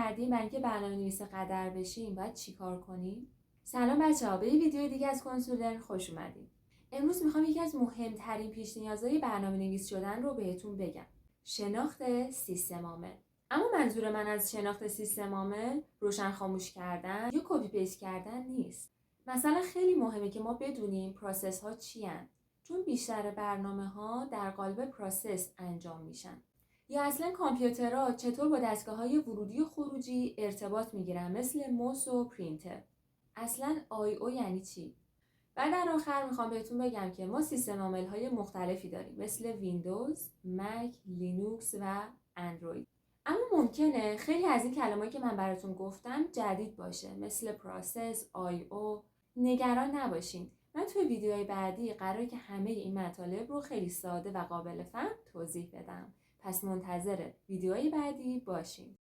کردیم برای اینکه برنامه‌نویس قدر بشیم باید چیکار کنیم؟ سلام بچه‌ها، به یه ویدیو دیگه از کنسول خوش اومدید. امروز میخوام یکی از مهمترین پیش نیازهای برنامه‌نویس شدن رو بهتون بگم. شناخت سیستم عامل. اما منظور من از شناخت سیستم عامل روشن خاموش کردن یا کپی پیست کردن نیست. مثلا خیلی مهمه که ما بدونیم پروسس ها چی هن. چون بیشتر برنامه‌ها در قالب پروسس انجام میشن. یا اصلا کامپیوترها چطور با دستگاه‌های ورودی و خروجی ارتباط میگیرن مثل موس و پرینتر. اصلا I/O یعنی چی؟ و در آخر میخوام بهتون بگم که ما سیستم عامل‌های مختلفی داریم مثل ویندوز، مک، لینوکس و اندروید. اما ممکنه خیلی از این کلمه‌ای که من براتون گفتم جدید باشه مثل پروسس، I/O. نگران نباشین. من توی ویدیوهای بعدی قراره که همه این مطالب رو خیلی ساده و قابل فهم توضیح بدم. پس منتظر ویدیوهای بعدی باشین.